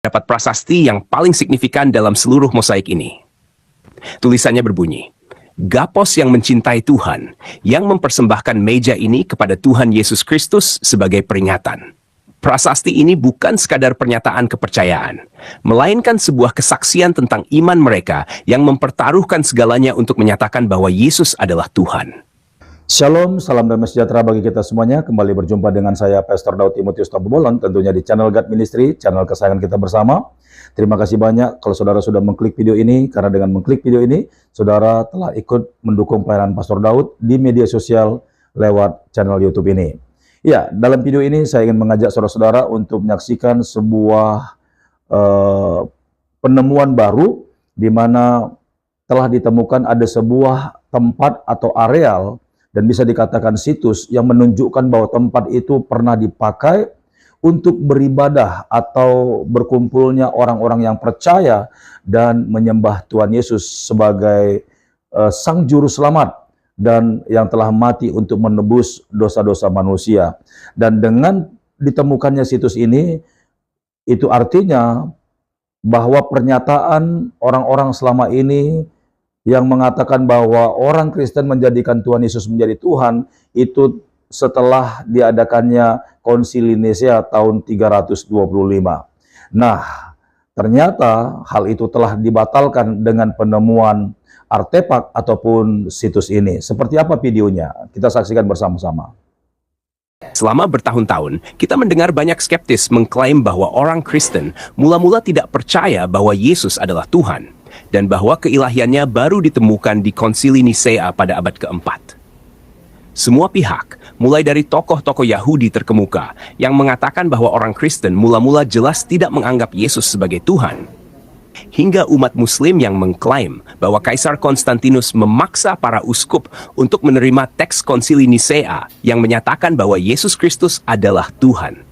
dapat prasasti yang paling signifikan dalam seluruh mosaik ini. Tulisannya berbunyi, Gapos yang mencintai Tuhan, yang mempersembahkan meja ini kepada Tuhan Yesus Kristus sebagai peringatan. Prasasti ini bukan sekadar pernyataan kepercayaan, melainkan sebuah kesaksian tentang iman mereka yang mempertaruhkan segalanya untuk menyatakan bahwa Yesus adalah Tuhan. Shalom, salam damai sejahtera bagi kita semuanya. Kembali berjumpa dengan saya, Pastor Daud Timotius Tabubolon, tentunya di channel God Ministry, channel kesayangan kita bersama. Terima kasih banyak kalau saudara sudah mengklik video ini, karena dengan mengklik video ini, saudara telah ikut mendukung pelayanan Pastor Daud di media sosial lewat channel YouTube ini. Ya, dalam video ini saya ingin mengajak saudara-saudara untuk menyaksikan sebuah penemuan baru, di mana telah ditemukan ada sebuah tempat atau areal, dan bisa dikatakan situs yang menunjukkan bahwa tempat itu pernah dipakai untuk beribadah atau berkumpulnya orang-orang yang percaya dan menyembah Tuhan Yesus sebagai Sang Juru Selamat dan yang telah mati untuk menebus dosa-dosa manusia. Dan dengan ditemukannya situs ini, itu artinya bahwa pernyataan orang-orang selama ini yang mengatakan bahwa orang Kristen menjadikan Tuhan Yesus menjadi Tuhan, itu setelah diadakannya Konsili Nisea tahun 325. Nah, ternyata hal itu telah dibatalkan dengan penemuan artefak ataupun situs ini. Seperti apa videonya? Kita saksikan bersama-sama. Selama bertahun-tahun, kita mendengar banyak skeptis mengklaim bahwa orang Kristen mula-mula tidak percaya bahwa Yesus adalah Tuhan, dan bahwa keilahiannya baru ditemukan di Konsili Nisea pada abad keempat. Semua pihak, mulai dari tokoh-tokoh Yahudi terkemuka yang mengatakan bahwa orang Kristen mula-mula jelas tidak menganggap Yesus sebagai Tuhan, hingga umat Muslim yang mengklaim bahwa Kaisar Konstantinus memaksa para uskup untuk menerima teks Konsili Nisea yang menyatakan bahwa Yesus Kristus adalah Tuhan.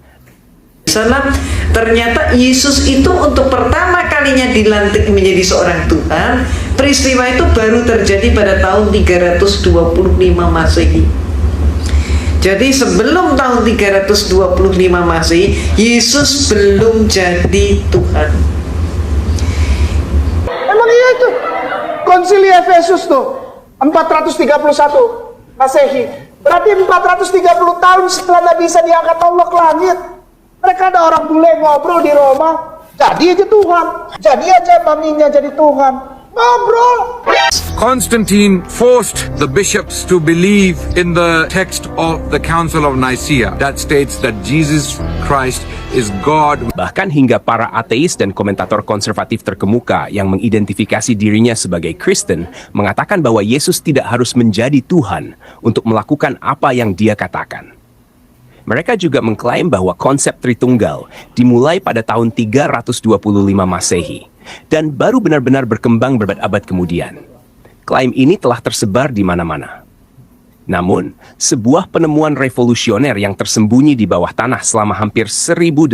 Sana ternyata Yesus itu untuk pertama kalinya dilantik menjadi seorang Tuhan. Peristiwa itu baru terjadi pada tahun 325 Masehi. Jadi sebelum tahun 325 Masehi, Yesus belum jadi Tuhan. Emang iya itu Konsili Efesus tuh 431 Masehi. Berarti 430 tahun setelah Nabi Isa diangkat Allah ke langit. Mereka ada orang bule ngobrol di Roma, jadi aja Tuhan, jadi aja maminya jadi Tuhan, ngobrol. Constantine forced the bishops to believe in the text of the Council of Nicaea that states that Jesus Christ is God. Bahkan hingga para ateis dan komentator konservatif terkemuka yang mengidentifikasi dirinya sebagai Kristen mengatakan bahwa Yesus tidak harus menjadi Tuhan untuk melakukan apa yang dia katakan. Mereka juga mengklaim bahwa konsep Tritunggal dimulai pada tahun 325 Masehi dan baru benar-benar berkembang berabad-abad kemudian. Klaim ini telah tersebar di mana-mana. Namun, sebuah penemuan revolusioner yang tersembunyi di bawah tanah selama hampir 1.800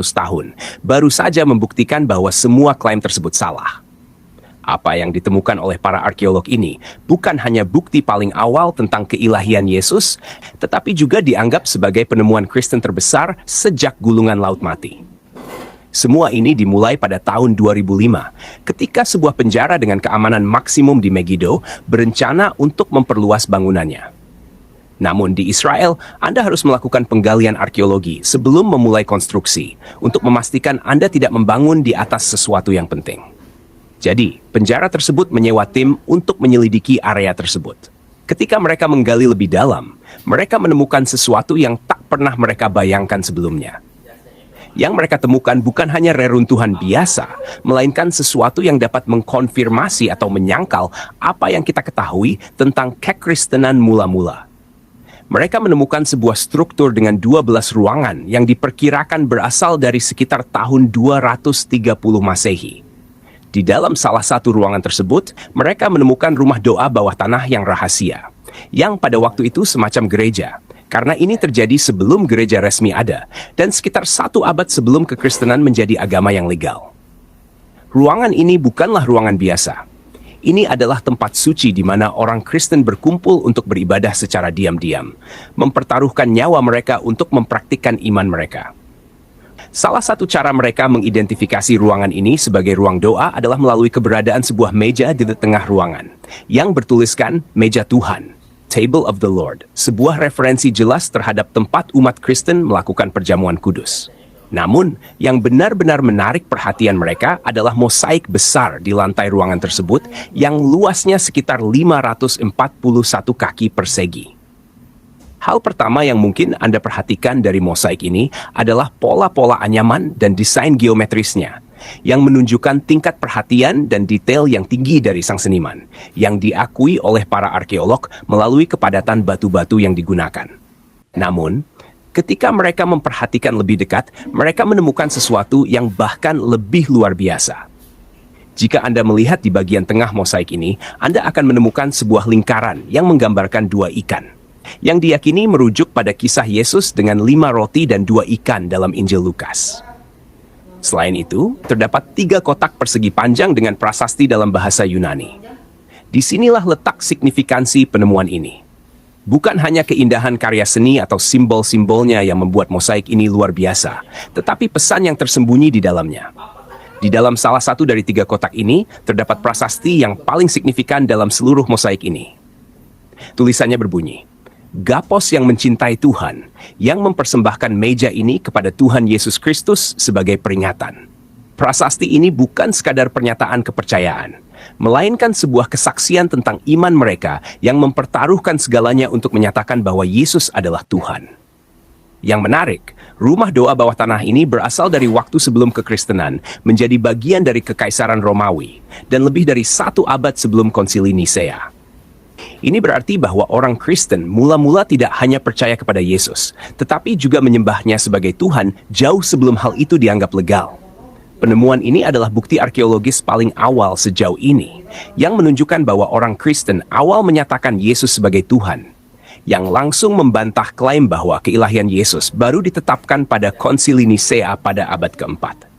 tahun baru saja membuktikan bahwa semua klaim tersebut salah. Apa yang ditemukan oleh para arkeolog ini bukan hanya bukti paling awal tentang keilahian Yesus, tetapi juga dianggap sebagai penemuan Kristen terbesar sejak gulungan Laut Mati. Semua ini dimulai pada tahun 2005, ketika sebuah penjara dengan keamanan maksimum di Megiddo berencana untuk memperluas bangunannya. Namun di Israel, Anda harus melakukan penggalian arkeologi sebelum memulai konstruksi, untuk memastikan Anda tidak membangun di atas sesuatu yang penting. Jadi, penjara tersebut menyewa tim untuk menyelidiki area tersebut. Ketika mereka menggali lebih dalam, mereka menemukan sesuatu yang tak pernah mereka bayangkan sebelumnya. Yang mereka temukan bukan hanya reruntuhan biasa, melainkan sesuatu yang dapat mengkonfirmasi atau menyangkal apa yang kita ketahui tentang kekristenan mula-mula. Mereka menemukan sebuah struktur dengan 12 ruangan yang diperkirakan berasal dari sekitar tahun 230 Masehi. Di dalam salah satu ruangan tersebut, mereka menemukan rumah doa bawah tanah yang rahasia, yang pada waktu itu semacam gereja, karena ini terjadi sebelum gereja resmi ada, dan sekitar 1 abad sebelum kekristenan menjadi agama yang legal. Ruangan ini bukanlah ruangan biasa. Ini adalah tempat suci di mana orang Kristen berkumpul untuk beribadah secara diam-diam, mempertaruhkan nyawa mereka untuk mempraktikkan iman mereka. Salah satu cara mereka mengidentifikasi ruangan ini sebagai ruang doa adalah melalui keberadaan sebuah meja di tengah ruangan yang bertuliskan meja Tuhan, Table of the Lord, sebuah referensi jelas terhadap tempat umat Kristen melakukan perjamuan kudus. Namun, yang benar-benar menarik perhatian mereka adalah mosaik besar di lantai ruangan tersebut yang luasnya sekitar 541 kaki persegi. Hal pertama yang mungkin Anda perhatikan dari mosaik ini adalah pola-pola anyaman dan desain geometrisnya, yang menunjukkan tingkat perhatian dan detail yang tinggi dari sang seniman, yang diakui oleh para arkeolog melalui kepadatan batu-batu yang digunakan. Namun, ketika mereka memperhatikan lebih dekat, mereka menemukan sesuatu yang bahkan lebih luar biasa. Jika Anda melihat di bagian tengah mosaik ini, Anda akan menemukan sebuah lingkaran yang menggambarkan 2 ikan, yang diyakini merujuk pada kisah Yesus dengan 5 roti dan 2 ikan dalam Injil Lukas. Selain itu, terdapat 3 kotak persegi panjang dengan prasasti dalam bahasa Yunani. Disinilah letak signifikansi penemuan ini. Bukan hanya keindahan karya seni atau simbol-simbolnya yang membuat mosaik ini luar biasa, tetapi pesan yang tersembunyi di dalamnya. Di dalam salah satu dari 3 kotak ini, terdapat prasasti yang paling signifikan dalam seluruh mosaik ini. Tulisannya berbunyi, Gapos yang mencintai Tuhan, yang mempersembahkan meja ini kepada Tuhan Yesus Kristus sebagai peringatan. Prasasti ini bukan sekadar pernyataan kepercayaan, melainkan sebuah kesaksian tentang iman mereka yang mempertaruhkan segalanya untuk menyatakan bahwa Yesus adalah Tuhan. Yang menarik, rumah doa bawah tanah ini berasal dari waktu sebelum kekristenan, menjadi bagian dari Kekaisaran Romawi, dan lebih dari 1 abad sebelum Konsili Nisea. Ini berarti bahwa orang Kristen mula-mula tidak hanya percaya kepada Yesus, tetapi juga menyembahnya sebagai Tuhan jauh sebelum hal itu dianggap legal. Penemuan ini adalah bukti arkeologis paling awal sejauh ini, yang menunjukkan bahwa orang Kristen awal menyatakan Yesus sebagai Tuhan, yang langsung membantah klaim bahwa keilahian Yesus baru ditetapkan pada Konsili Nisea pada abad keempat.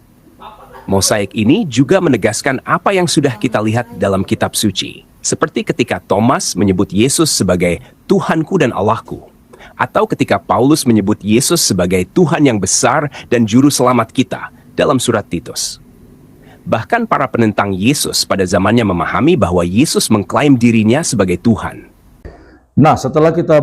Mosaik ini juga menegaskan apa yang sudah kita lihat dalam kitab suci. Seperti ketika Thomas menyebut Yesus sebagai Tuhanku dan Allahku, atau ketika Paulus menyebut Yesus sebagai Tuhan yang besar dan juru selamat kita dalam surat Titus. Bahkan para penentang Yesus pada zamannya memahami bahwa Yesus mengklaim dirinya sebagai Tuhan. Nah, setelah kita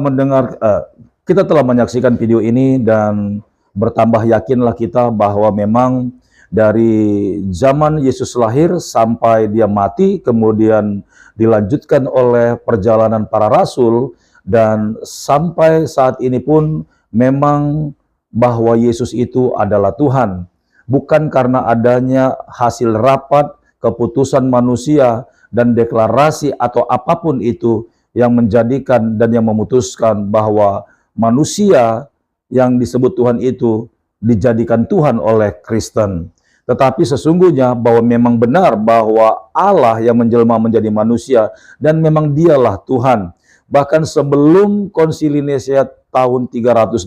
kita telah menyaksikan video ini dan bertambah yakinlah kita bahwa memang dari zaman Yesus lahir sampai dia mati, kemudian dilanjutkan oleh perjalanan para rasul, dan sampai saat ini pun memang bahwa Yesus itu adalah Tuhan. Bukan karena adanya hasil rapat, keputusan manusia, dan deklarasi atau apapun itu yang menjadikan dan yang memutuskan bahwa manusia yang disebut Tuhan itu dijadikan Tuhan oleh Kristen. Tetapi sesungguhnya bahwa memang benar bahwa Allah yang menjelma menjadi manusia dan memang dialah Tuhan. Bahkan sebelum Konsili Nisea tahun 325,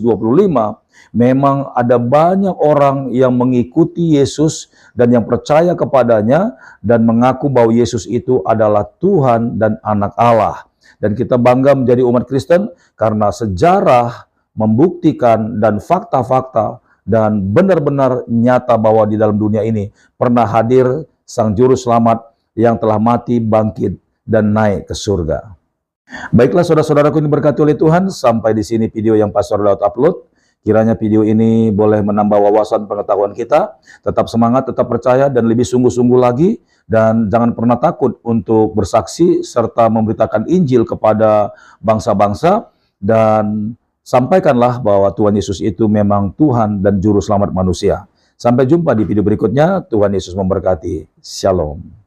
memang ada banyak orang yang mengikuti Yesus dan yang percaya kepadanya dan mengaku bahwa Yesus itu adalah Tuhan dan anak Allah. Dan kita bangga menjadi umat Kristen karena sejarah membuktikan dan fakta-fakta dan benar-benar nyata bahwa di dalam dunia ini pernah hadir Sang Juru Selamat yang telah mati, bangkit, dan naik ke surga. Baiklah saudara-saudaraku ini berkati oleh Tuhan, sampai di sini video yang Pastor Daud upload. Kiranya video ini boleh menambah wawasan pengetahuan kita. Tetap semangat, tetap percaya, dan lebih sungguh-sungguh lagi. Dan jangan pernah takut untuk bersaksi serta memberitakan Injil kepada bangsa-bangsa. Dan sampaikanlah bahwa Tuhan Yesus itu memang Tuhan dan Juru Selamat manusia. Sampai jumpa di video berikutnya. Tuhan Yesus memberkati. Shalom.